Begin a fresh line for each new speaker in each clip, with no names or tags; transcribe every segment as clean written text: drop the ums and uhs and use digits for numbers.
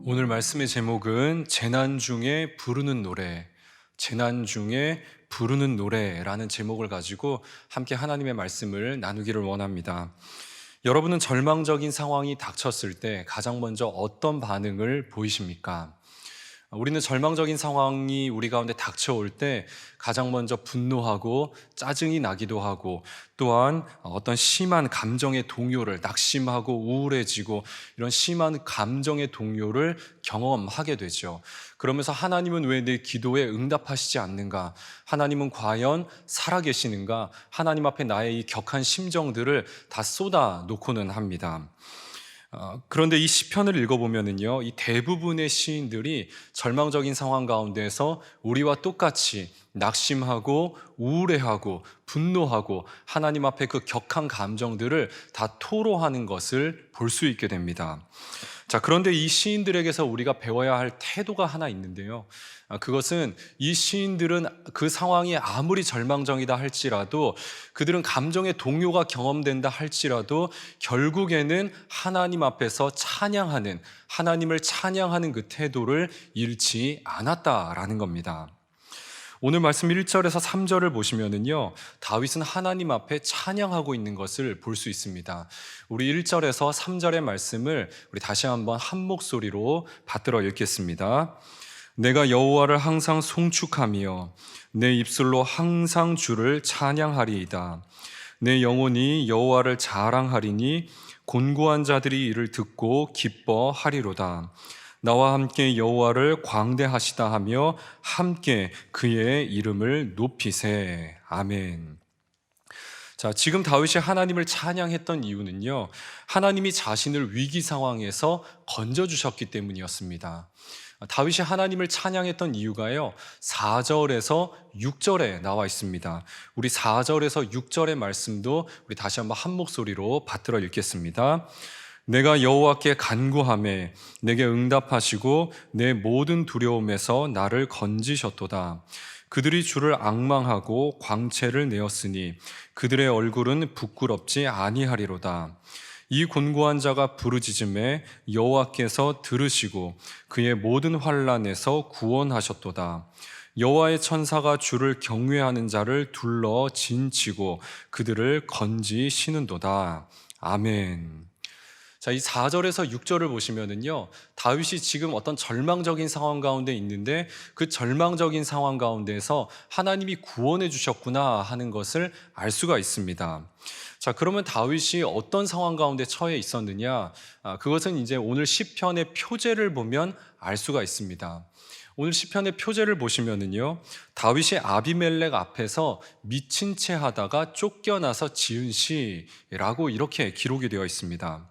오늘 말씀의 제목은 재난 중에 부르는 노래, 재난 중에 부르는 노래라는 제목을 가지고 함께 하나님의 말씀을 나누기를 원합니다. 여러분은 절망적인 상황이 닥쳤을 때 가장 먼저 어떤 반응을 보이십니까? 우리는 절망적인 상황이 우리 가운데 닥쳐올 때 가장 먼저 분노하고 짜증이 나기도 하고, 또한 어떤 심한 감정의 동요를, 낙심하고 우울해지고 이런 심한 감정의 동요를 경험하게 되죠. 그러면서 하나님은 왜 내 기도에 응답하시지 않는가? 하나님은 과연 살아계시는가? 하나님 앞에 나의 이 격한 심정들을 다 쏟아 놓고는 합니다. 그런데 이 시편을 읽어보면은요, 이 대부분의 시인들이 절망적인 상황 가운데서 우리와 똑같이 낙심하고 우울해하고 분노하고 하나님 앞에 그 격한 감정들을 다 토로하는 것을 볼 수 있게 됩니다. 자, 그런데 이 시인들에게서 우리가 배워야 할 태도가 하나 있는데요. 그것은 이 시인들은 그 상황이 아무리 절망적이다 할지라도, 그들은 감정의 동요가 경험된다 할지라도 결국에는 하나님 앞에서 찬양하는, 하나님을 찬양하는 그 태도를 잃지 않았다라는 겁니다. 오늘 말씀 1절에서 3절을 보시면은요, 다윗은 하나님 앞에 찬양하고 있는 것을 볼 수 있습니다. 우리 1절에서 3절의 말씀을 우리 다시 한번 한 목소리로 받들어 읽겠습니다. 내가 여호와를 항상 송축하며 내 입술로 항상 주를 찬양하리이다. 내 영혼이 여호와를 자랑하리니 곤고한 자들이 이를 듣고 기뻐하리로다. 나와 함께 여호와를 광대하시다 하며 함께 그의 이름을 높이세. 아멘. 자, 지금 다윗이 하나님을 찬양했던 이유는요, 하나님이 자신을 위기 상황에서 건져주셨기 때문이었습니다. 다윗이 하나님을 찬양했던 이유가요, 4절에서 6절에 나와 있습니다. 우리 4절에서 6절의 말씀도 우리 다시 한번 한 목소리로 받들어 읽겠습니다. 내가 여호와께 간구하매 내게 응답하시고 내 모든 두려움에서 나를 건지셨도다. 그들이 주를 앙망하고 광채를 내었으니 그들의 얼굴은 부끄럽지 아니하리로다. 이 곤고한 자가 부르짖음에 여호와께서 들으시고 그의 모든 환난에서 구원하셨도다. 여호와의 천사가 주를 경외하는 자를 둘러 진치고 그들을 건지시는도다. 아멘. 자, 이 4절에서 6절을 보시면은요, 다윗이 지금 어떤 절망적인 상황 가운데 있는데 그 절망적인 상황 가운데서 하나님이 구원해 주셨구나 하는 것을 알 수가 있습니다. 자, 그러면 다윗이 어떤 상황 가운데 처해 있었느냐? 그것은 이제 오늘 시편의 표제를 보면 알 수가 있습니다. 오늘 시편의 표제를 보시면은요, 다윗이 아비멜렉 앞에서 미친 채 하다가 쫓겨나서 지은 시라고 이렇게 기록이 되어 있습니다.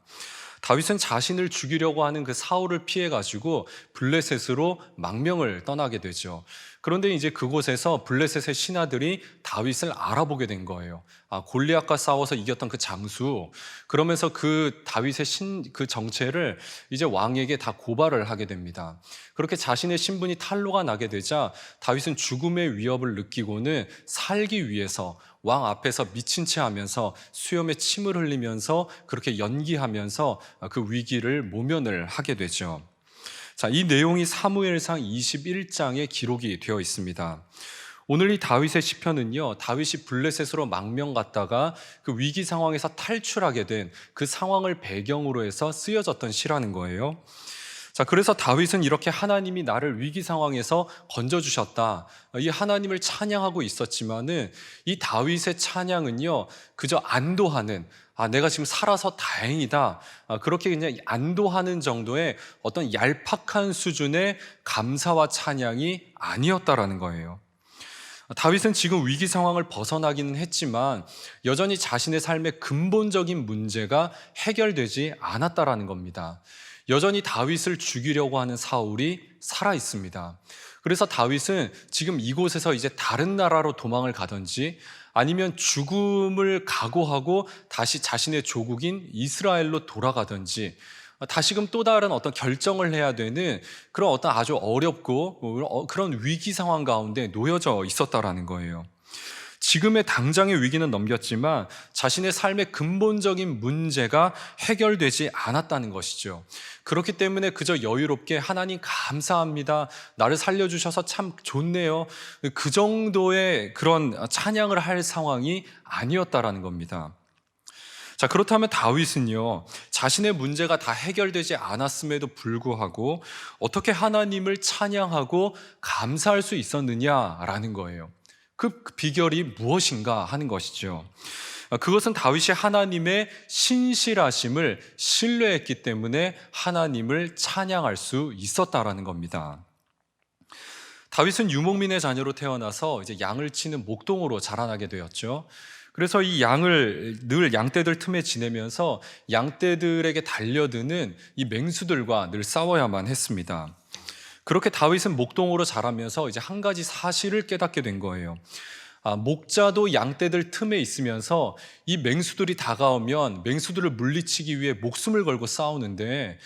다윗은 자신을 죽이려고 하는 그 사울을 피해 가지고 블레셋으로 망명을 떠나게 되죠. 그런데 이제 그곳에서 블레셋의 신하들이 다윗을 알아보게 된 거예요. 골리앗과 싸워서 이겼던 그 장수. 그러면서 그 다윗의 그 정체를 이제 왕에게 다 고발을 하게 됩니다. 그렇게 자신의 신분이 탄로가 나게 되자 다윗은 죽음의 위협을 느끼고는 살기 위해서 왕 앞에서 미친 채 하면서 수염에 침을 흘리면서 그렇게 연기하면서 그 위기를 모면을 하게 되죠. 자, 이 내용이 사무엘상 21장에 기록이 되어 있습니다. 오늘 이 다윗의 시편은요, 다윗이 블레셋으로 망명 갔다가 그 위기 상황에서 탈출하게 된 그 상황을 배경으로 해서 쓰여졌던 시라는 거예요. 자, 그래서 다윗은 이렇게 하나님이 나를 위기 상황에서 건져주셨다, 이 하나님을 찬양하고 있었지만은 이 다윗의 찬양은요, 그저 안도하는, 내가 지금 살아서 다행이다, 그렇게 그냥 안도하는 정도의 어떤 얄팍한 수준의 감사와 찬양이 아니었다라는 거예요. 다윗은 지금 위기 상황을 벗어나기는 했지만 여전히 자신의 삶의 근본적인 문제가 해결되지 않았다라는 겁니다. 여전히 다윗을 죽이려고 하는 사울이 살아 있습니다. 그래서 다윗은 지금 이곳에서 이제 다른 나라로 도망을 가든지 아니면 죽음을 각오하고 다시 자신의 조국인 이스라엘로 돌아가든지 다시금 또 다른 어떤 결정을 해야 되는 그런 어떤 아주 어렵고 그런 위기 상황 가운데 놓여져 있었다라는 거예요. 지금의 당장의 위기는 넘겼지만 자신의 삶의 근본적인 문제가 해결되지 않았다는 것이죠. 그렇기 때문에 그저 여유롭게 하나님 감사합니다, 나를 살려주셔서 참 좋네요, 그 정도의 그런 찬양을 할 상황이 아니었다라는 겁니다. 자, 그렇다면 다윗은요, 자신의 문제가 다 해결되지 않았음에도 불구하고 어떻게 하나님을 찬양하고 감사할 수 있었느냐라는 거예요. 그 비결이 무엇인가 하는 것이죠. 그것은 다윗이 하나님의 신실하심을 신뢰했기 때문에 하나님을 찬양할 수 있었다라는 겁니다. 다윗은 유목민의 자녀로 태어나서 이제 양을 치는 목동으로 자라나게 되었죠. 그래서 이 양을 늘 양떼들 틈에 지내면서 양떼들에게 달려드는 이 맹수들과 늘 싸워야만 했습니다. 그렇게 다윗은 목동으로 자라면서 이제 한 가지 사실을 깨닫게 된 거예요. 목자도 양떼들 틈에 있으면서 이 맹수들이 다가오면 맹수들을 물리치기 위해 목숨을 걸고 싸우는데,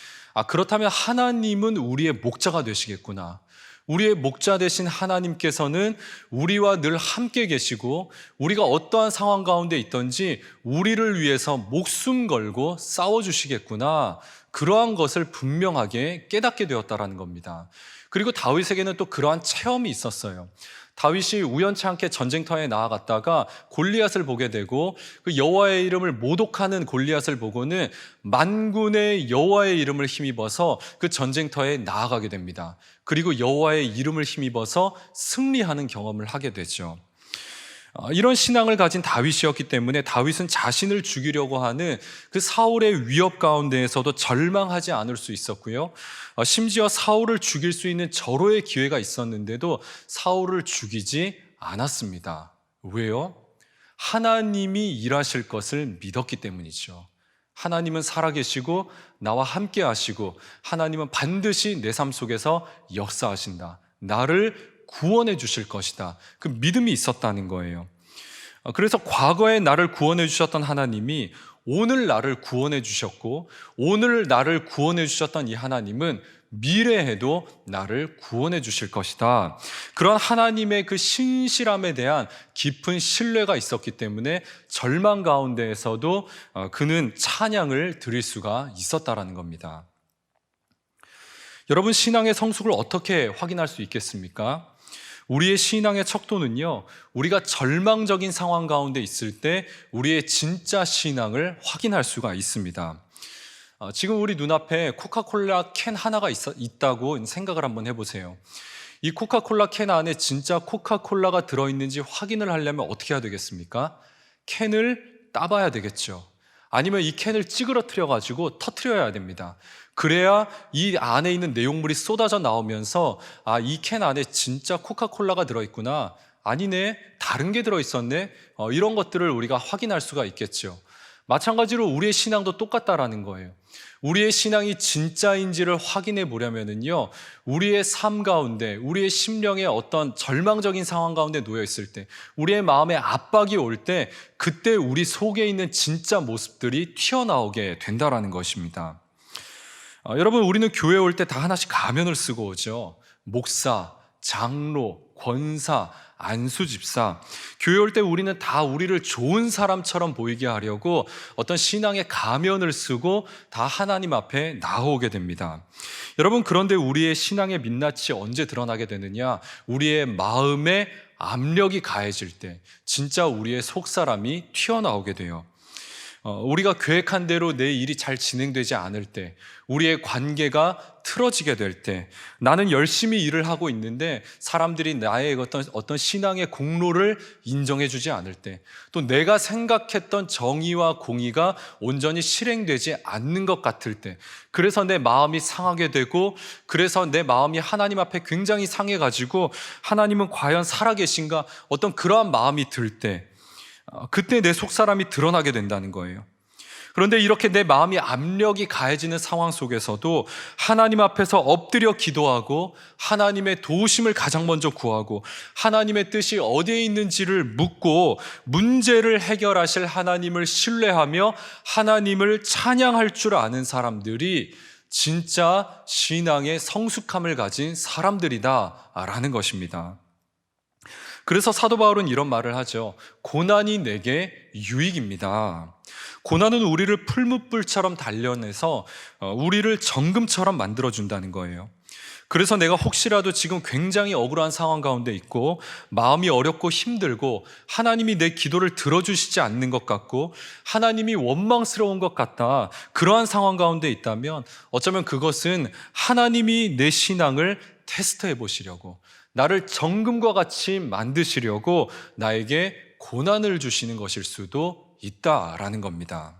그렇다면 하나님은 우리의 목자가 되시겠구나. 우리의 목자 되신 하나님께서는 우리와 늘 함께 계시고 우리가 어떠한 상황 가운데 있든지 우리를 위해서 목숨 걸고 싸워주시겠구나, 그러한 것을 분명하게 깨닫게 되었다라는 겁니다. 그리고 다윗에게는 또 그러한 체험이 있었어요. 다윗이 우연치 않게 전쟁터에 나아갔다가 골리앗을 보게 되고 그 여호와의 이름을 모독하는 골리앗을 보고는 만군의 여호와의 이름을 힘입어서 그 전쟁터에 나아가게 됩니다. 그리고 여호와의 이름을 힘입어서 승리하는 경험을 하게 되죠. 이런 신앙을 가진 다윗이었기 때문에 다윗은 자신을 죽이려고 하는 그 사울의 위협 가운데에서도 절망하지 않을 수 있었고요. 심지어 사울을 죽일 수 있는 절호의 기회가 있었는데도 사울을 죽이지 않았습니다. 왜요? 하나님이 일하실 것을 믿었기 때문이죠. 하나님은 살아계시고 나와 함께 하시고 하나님은 반드시 내 삶 속에서 역사하신다, 나를 구원해 주실 것이다, 그 믿음이 있었다는 거예요. 그래서 과거에 나를 구원해 주셨던 하나님이 오늘 나를 구원해 주셨고 오늘 나를 구원해 주셨던 이 하나님은 미래에도 나를 구원해 주실 것이다, 그런 하나님의 그 신실함에 대한 깊은 신뢰가 있었기 때문에 절망 가운데에서도 그는 찬양을 드릴 수가 있었다라는 겁니다. 여러분, 신앙의 성숙을 어떻게 확인할 수 있겠습니까? 우리의 신앙의 척도는요, 우리가 절망적인 상황 가운데 있을 때 우리의 진짜 신앙을 확인할 수가 있습니다. 지금 우리 눈앞에 코카콜라 캔 하나가 있다고 생각을 한번 해보세요. 이 코카콜라 캔 안에 진짜 코카콜라가 들어있는지 확인을 하려면 어떻게 해야 되겠습니까? 캔을 따봐야 되겠죠. 아니면 이 캔을 찌그러뜨려 가지고 터뜨려야 됩니다. 그래야 이 안에 있는 내용물이 쏟아져 나오면서 이 캔 안에 진짜 코카콜라가 들어있구나, 아니네, 다른 게 들어있었네, 이런 것들을 우리가 확인할 수가 있겠죠. 마찬가지로 우리의 신앙도 똑같다라는 거예요. 우리의 신앙이 진짜인지를 확인해 보려면은요, 우리의 삶 가운데, 우리의 심령의 어떤 절망적인 상황 가운데 놓여 있을 때, 우리의 마음에 압박이 올 때, 그때 우리 속에 있는 진짜 모습들이 튀어나오게 된다라는 것입니다. 여러분, 우리는 교회에 올 때 다 하나씩 가면을 쓰고 오죠. 목사, 장로, 권사, 안수집사. 교회 올 때 우리는 다 우리를 좋은 사람처럼 보이게 하려고 어떤 신앙의 가면을 쓰고 다 하나님 앞에 나오게 됩니다. 여러분, 그런데 우리의 신앙의 민낯이 언제 드러나게 되느냐? 우리의 마음에 압력이 가해질 때, 진짜 우리의 속사람이 튀어나오게 돼요. 우리가 계획한 대로 내 일이 잘 진행되지 않을 때, 우리의 관계가 틀어지게 될 때, 나는 열심히 일을 하고 있는데 사람들이 나의 어떤 신앙의 공로를 인정해 주지 않을 때, 또 내가 생각했던 정의와 공의가 온전히 실행되지 않는 것 같을 때, 그래서 내 마음이 상하게 되고, 그래서 내 마음이 하나님 앞에 굉장히 상해가지고 하나님은 과연 살아계신가, 어떤 그러한 마음이 들 때, 그때 내 속사람이 드러나게 된다는 거예요. 그런데 이렇게 내 마음이 압력이 가해지는 상황 속에서도 하나님 앞에서 엎드려 기도하고 하나님의 도우심을 가장 먼저 구하고 하나님의 뜻이 어디에 있는지를 묻고 문제를 해결하실 하나님을 신뢰하며 하나님을 찬양할 줄 아는 사람들이 진짜 신앙의 성숙함을 가진 사람들이다라는 것입니다. 그래서 사도 바울은 이런 말을 하죠. 고난이 내게 유익입니다. 고난은 우리를 풀무불처럼 단련해서 우리를 정금처럼 만들어준다는 거예요. 그래서 내가 혹시라도 지금 굉장히 억울한 상황 가운데 있고 마음이 어렵고 힘들고 하나님이 내 기도를 들어주시지 않는 것 같고 하나님이 원망스러운 것 같다, 그러한 상황 가운데 있다면 어쩌면 그것은 하나님이 내 신앙을 테스트해 보시려고, 나를 정금과 같이 만드시려고 나에게 고난을 주시는 것일 수도 있다라는 겁니다.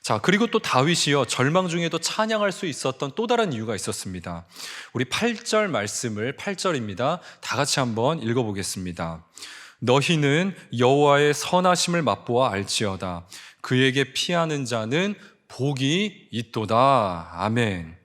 자, 그리고 또 다윗이요, 절망 중에도 찬양할 수 있었던 또 다른 이유가 있었습니다. 우리 8절 말씀을, 8절입니다. 다 같이 한번 읽어보겠습니다. 너희는 여호와의 선하심을 맛보아 알지어다. 그에게 피하는 자는 복이 있도다. 아멘.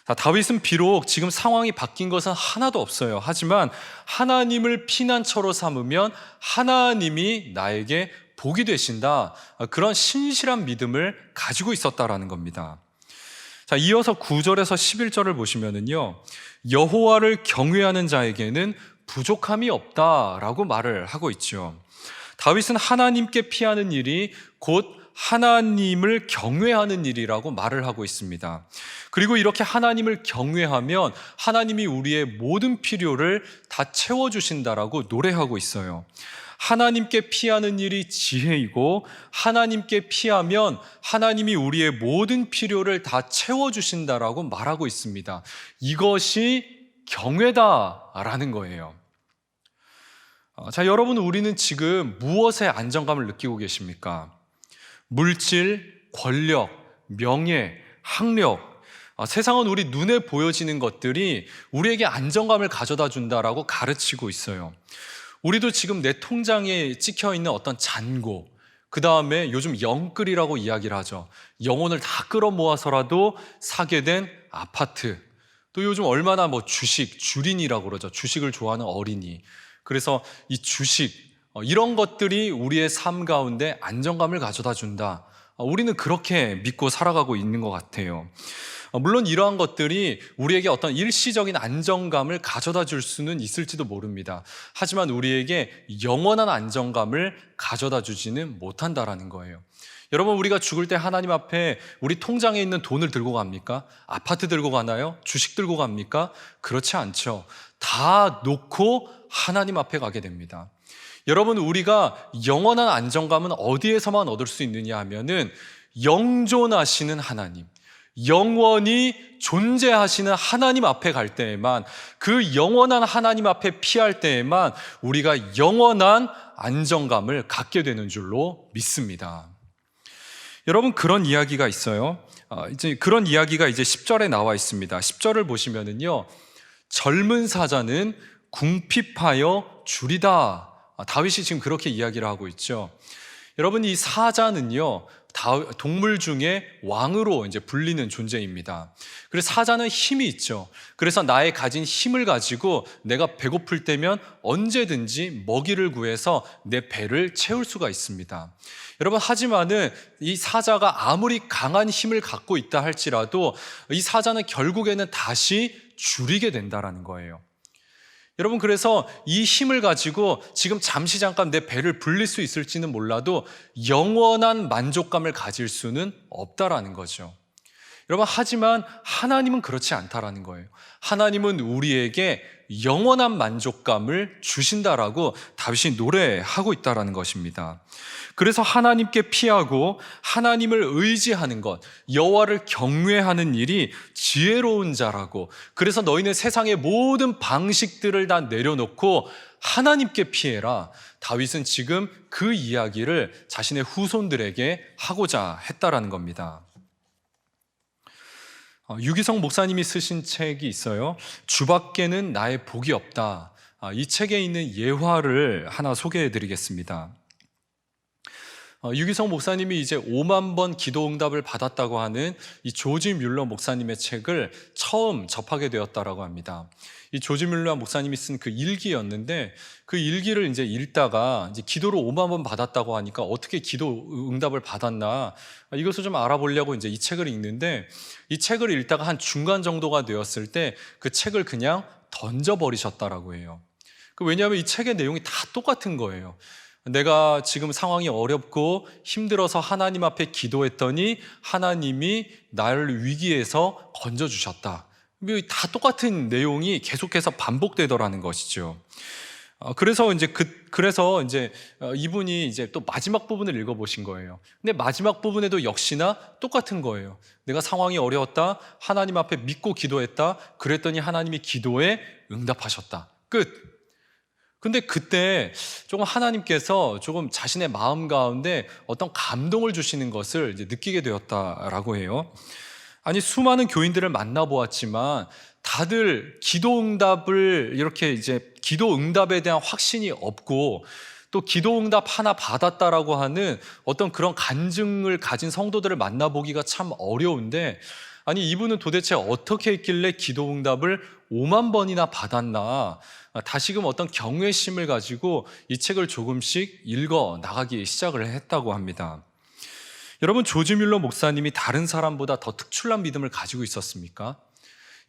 자, 다윗은 비록 지금 상황이 바뀐 것은 하나도 없어요. 하지만 하나님을 피난처로 삼으면 하나님이 나에게 복이 되신다, 그런 신실한 믿음을 가지고 있었다라는 겁니다. 자, 이어서 9절에서 11절을 보시면은요, 여호와를 경외하는 자에게는 부족함이 없다라고 말을 하고 있죠. 다윗은 하나님께 피하는 일이 곧 하나님을 경외하는 일이라고 말을 하고 있습니다. 그리고 이렇게 하나님을 경외하면 하나님이 우리의 모든 필요를 다 채워주신다라고 노래하고 있어요. 하나님께 피하는 일이 지혜이고 하나님께 피하면 하나님이 우리의 모든 필요를 다 채워주신다라고 말하고 있습니다. 이것이 경외다라는 거예요. 자, 여러분, 우리는 지금 무엇에 안정감을 느끼고 계십니까? 물질, 권력, 명예, 학력, 세상은 우리 눈에 보여지는 것들이 우리에게 안정감을 가져다 준다라고 가르치고 있어요. 우리도 지금 내 통장에 찍혀 있는 어떤 잔고, 그 다음에 요즘 영끌이라고 이야기를 하죠. 영혼을 다 끌어모아서라도 사게 된 아파트, 또 요즘 얼마나 주식, 주린이라고 그러죠. 주식을 좋아하는 어린이. 그래서 이 주식, 이런 것들이 우리의 삶 가운데 안정감을 가져다 준다. 우리는 그렇게 믿고 살아가고 있는 것 같아요. 물론 이러한 것들이 우리에게 어떤 일시적인 안정감을 가져다 줄 수는 있을지도 모릅니다. 하지만 우리에게 영원한 안정감을 가져다 주지는 못한다라는 거예요. 여러분, 우리가 죽을 때 하나님 앞에 우리 통장에 있는 돈을 들고 갑니까? 아파트 들고 가나요? 주식 들고 갑니까? 그렇지 않죠. 다 놓고 하나님 앞에 가게 됩니다. 여러분, 우리가 영원한 안정감은 어디에서만 얻을 수 있느냐 하면은 영존하시는 하나님, 영원히 존재하시는 하나님 앞에 갈 때에만, 그 영원한 하나님 앞에 피할 때에만 우리가 영원한 안정감을 갖게 되는 줄로 믿습니다. 여러분, 그런 이야기가 있어요. 그런 이야기가 이제 10절에 나와 있습니다. 10절을 보시면은요, 젊은 사자는 궁핍하여 주리다. 다윗이 지금 그렇게 이야기를 하고 있죠. 여러분, 이 사자는요, 동물 중에 왕으로 이제 불리는 존재입니다. 그래서 사자는 힘이 있죠. 그래서 나의 가진 힘을 가지고 내가 배고플 때면 언제든지 먹이를 구해서 내 배를 채울 수가 있습니다. 여러분, 하지만은 이 사자가 아무리 강한 힘을 갖고 있다 할지라도 이 사자는 결국에는 다시 줄이게 된다라는 거예요. 여러분, 그래서 이 힘을 가지고 지금 잠깐 내 배를 불릴 수 있을지는 몰라도 영원한 만족감을 가질 수는 없다라는 거죠. 여러분, 하지만 하나님은 그렇지 않다라는 거예요. 하나님은 우리에게 영원한 만족감을 주신다라고 다윗이 노래하고 있다라는 것입니다. 그래서 하나님께 피하고 하나님을 의지하는 것, 여호와를 경외하는 일이 지혜로운 자라고, 그래서 너희는 세상의 모든 방식들을 다 내려놓고 하나님께 피해라. 다윗은 지금 그 이야기를 자신의 후손들에게 하고자 했다라는 겁니다. 유기성 목사님이 쓰신 책이 있어요. 주밖에는 나의 복이 없다. 이 책에 있는 예화를 하나 소개해 드리겠습니다. 유기성 목사님이 이제 5만 번 기도 응답을 받았다고 하는 이 조지 뮬러 목사님의 책을 처음 접하게 되었다라고 합니다. 이 조지 뮬러 목사님이 쓴 그 일기였는데, 그 일기를 이제 읽다가 이제 기도를 5만 번 받았다고 하니까 어떻게 기도 응답을 받았나, 이것을 좀 알아보려고 이제 이 책을 읽는데, 이 책을 읽다가 한 중간 정도가 되었을 때 그 책을 그냥 던져버리셨다라고 해요. 왜냐하면 이 책의 내용이 다 똑같은 거예요. 내가 지금 상황이 어렵고 힘들어서 하나님 앞에 기도했더니 하나님이 나를 위기에서 건져주셨다. 다 똑같은 내용이 계속해서 반복되더라는 것이죠. 그래서 이제 이분이 이제 또 마지막 부분을 읽어보신 거예요. 근데 마지막 부분에도 역시나 똑같은 거예요. 내가 상황이 어려웠다. 하나님 앞에 믿고 기도했다. 그랬더니 하나님이 기도에 응답하셨다. 끝. 근데 그때 조금 하나님께서 조금 자신의 마음 가운데 어떤 감동을 주시는 것을 이제 느끼게 되었다라고 해요. 아니, 수많은 교인들을 만나보았지만 다들 기도 응답을 이렇게 이제 기도 응답에 대한 확신이 없고 또 기도 응답 하나 받았다라고 하는 어떤 그런 간증을 가진 성도들을 만나보기가 참 어려운데, 아니, 이분은 도대체 어떻게 했길래 기도 응답을 5만 번이나 받았나, 다시금 어떤 경외심을 가지고 이 책을 조금씩 읽어 나가기 시작을 했다고 합니다. 여러분, 조지 뮬러 목사님이 다른 사람보다 더 특출난 믿음을 가지고 있었습니까?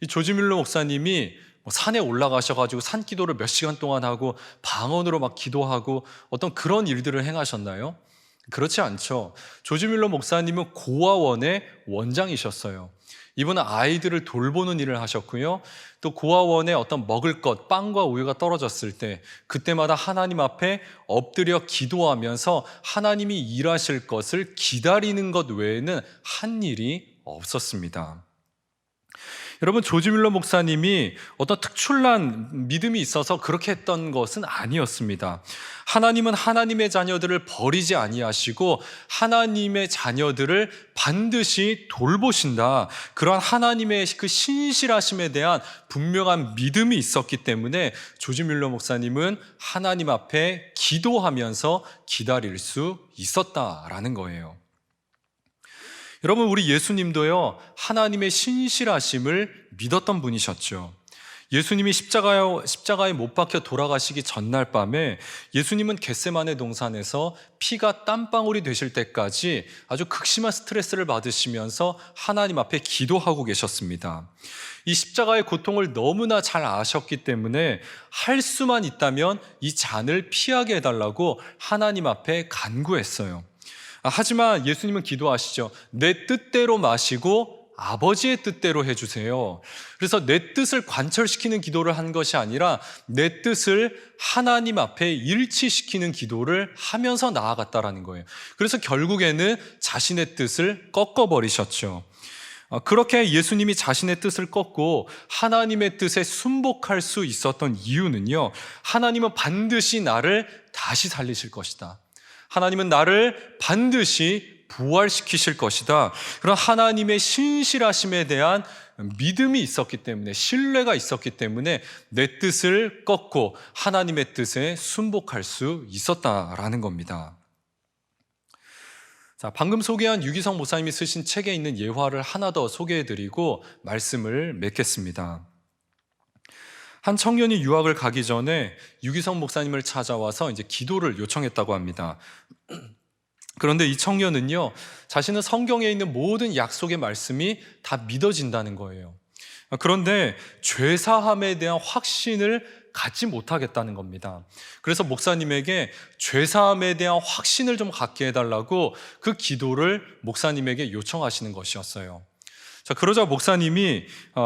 이 조지 뮬러 목사님이 산에 올라가셔가지고 산기도를 몇 시간 동안 하고 방언으로 막 기도하고 어떤 그런 일들을 행하셨나요? 그렇지 않죠. 조지 뮬러 목사님은 고아원의 원장이셨어요. 이분은 아이들을 돌보는 일을 하셨고요. 또 고아원에 어떤 먹을 것, 빵과 우유가 떨어졌을 때 그때마다 하나님 앞에 엎드려 기도하면서 하나님이 일하실 것을 기다리는 것 외에는 한 일이 없었습니다. 여러분, 조지 뮬러 목사님이 어떤 특출난 믿음이 있어서 그렇게 했던 것은 아니었습니다. 하나님은 하나님의 자녀들을 버리지 아니하시고 하나님의 자녀들을 반드시 돌보신다. 그러한 하나님의 그 신실하심에 대한 분명한 믿음이 있었기 때문에 조지 뮬러 목사님은 하나님 앞에 기도하면서 기다릴 수 있었다라는 거예요. 여러분, 우리 예수님도요, 하나님의 신실하심을 믿었던 분이셨죠. 예수님이 십자가에 못 박혀 돌아가시기 전날 밤에 예수님은 겟세마네 동산에서 피가 땀방울이 되실 때까지 아주 극심한 스트레스를 받으시면서 하나님 앞에 기도하고 계셨습니다. 이 십자가의 고통을 너무나 잘 아셨기 때문에 할 수만 있다면 이 잔을 피하게 해달라고 하나님 앞에 간구했어요. 하지만 예수님은 기도하시죠. 내 뜻대로 마시고 아버지의 뜻대로 해주세요. 그래서 내 뜻을 관철시키는 기도를 한 것이 아니라 내 뜻을 하나님 앞에 일치시키는 기도를 하면서 나아갔다라는 거예요. 그래서 결국에는 자신의 뜻을 꺾어버리셨죠. 그렇게 예수님이 자신의 뜻을 꺾고 하나님의 뜻에 순복할 수 있었던 이유는요, 하나님은 반드시 나를 다시 살리실 것이다. 하나님은 나를 반드시 부활시키실 것이다. 그런 하나님의 신실하심에 대한 믿음이 있었기 때문에, 신뢰가 있었기 때문에 내 뜻을 꺾고 하나님의 뜻에 순복할 수 있었다라는 겁니다. 자, 방금 소개한 유기성 목사님이 쓰신 책에 있는 예화를 하나 더 소개해드리고 말씀을 맺겠습니다. 한 청년이 유학을 가기 전에 유기성 목사님을 찾아와서 이제 기도를 요청했다고 합니다. 그런데 이 청년은요, 자신은 성경에 있는 모든 약속의 말씀이 다 믿어진다는 거예요. 그런데 죄사함에 대한 확신을 갖지 못하겠다는 겁니다. 그래서 목사님에게 죄사함에 대한 확신을 좀 갖게 해달라고 그 기도를 목사님에게 요청하시는 것이었어요. 자, 그러자 목사님이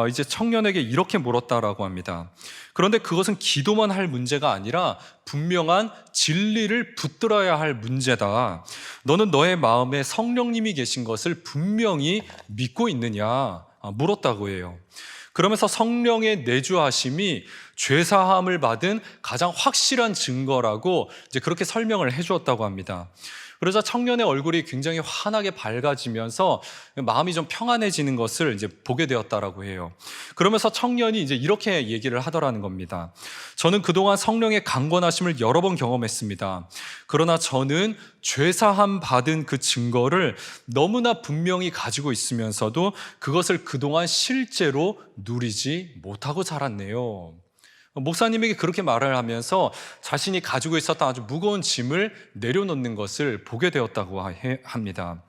이제 청년에게 이렇게 물었다라고 합니다. 그런데 그것은 기도만 할 문제가 아니라 분명한 진리를 붙들어야 할 문제다. 너는 너의 마음에 성령님이 계신 것을 분명히 믿고 있느냐? 물었다고 해요. 그러면서 성령의 내주하심이 죄사함을 받은 가장 확실한 증거라고 이제 그렇게 설명을 해주었다고 합니다. 그러자 청년의 얼굴이 굉장히 환하게 밝아지면서 마음이 좀 평안해지는 것을 이제 보게 되었다라고 해요. 그러면서 청년이 이제 이렇게 얘기를 하더라는 겁니다. 저는 그동안 성령의 강권하심을 여러 번 경험했습니다. 그러나 저는 죄사함 받은 그 증거를 너무나 분명히 가지고 있으면서도 그것을 그동안 실제로 누리지 못하고 자랐네요. 목사님에게 그렇게 말을 하면서 자신이 가지고 있었던 아주 무거운 짐을 내려놓는 것을 보게 되었다고 합니다.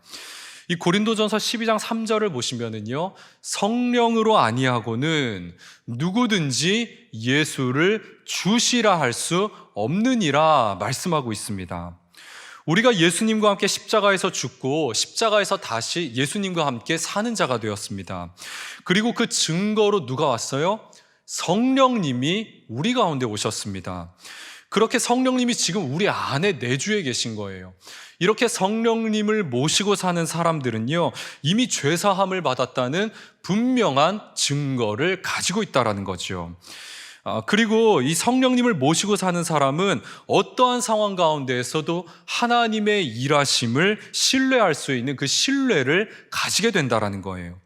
이 고린도전서 12장 3절을 보시면은요, 성령으로 아니하고는 누구든지 예수를 주시라 할 수 없느니라 말씀하고 있습니다. 우리가 예수님과 함께 십자가에서 죽고 십자가에서 다시 예수님과 함께 사는 자가 되었습니다. 그리고 그 증거로 누가 왔어요? 성령님이 우리 가운데 오셨습니다. 그렇게 성령님이 지금 우리 안에 내주해 계신 거예요. 이렇게 성령님을 모시고 사는 사람들은요, 이미 죄사함을 받았다는 분명한 증거를 가지고 있다는 거죠. 그리고 이 성령님을 모시고 사는 사람은 어떠한 상황 가운데에서도 하나님의 일하심을 신뢰할 수 있는 그 신뢰를 가지게 된다는 거예요.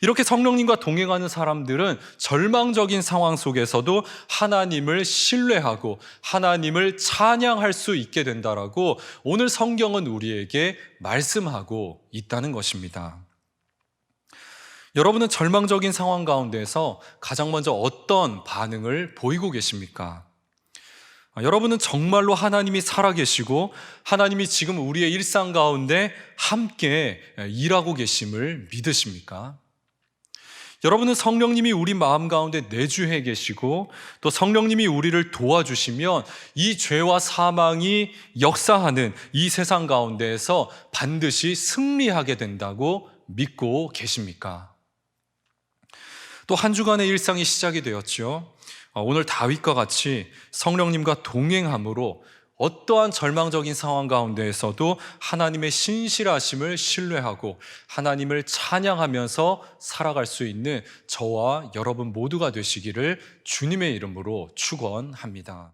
이렇게 성령님과 동행하는 사람들은 절망적인 상황 속에서도 하나님을 신뢰하고 하나님을 찬양할 수 있게 된다라고 오늘 성경은 우리에게 말씀하고 있다는 것입니다. 여러분은 절망적인 상황 가운데서 가장 먼저 어떤 반응을 보이고 계십니까? 여러분은 정말로 하나님이 살아계시고 하나님이 지금 우리의 일상 가운데 함께 일하고 계심을 믿으십니까? 여러분은 성령님이 우리 마음 가운데 내주해 계시고 또 성령님이 우리를 도와주시면 이 죄와 사망이 역사하는 이 세상 가운데에서 반드시 승리하게 된다고 믿고 계십니까? 또 한 주간의 일상이 시작이 되었죠. 오늘 다윗과 같이 성령님과 동행함으로 어떠한 절망적인 상황 가운데에서도 하나님의 신실하심을 신뢰하고 하나님을 찬양하면서 살아갈 수 있는 저와 여러분 모두가 되시기를 주님의 이름으로 축원합니다.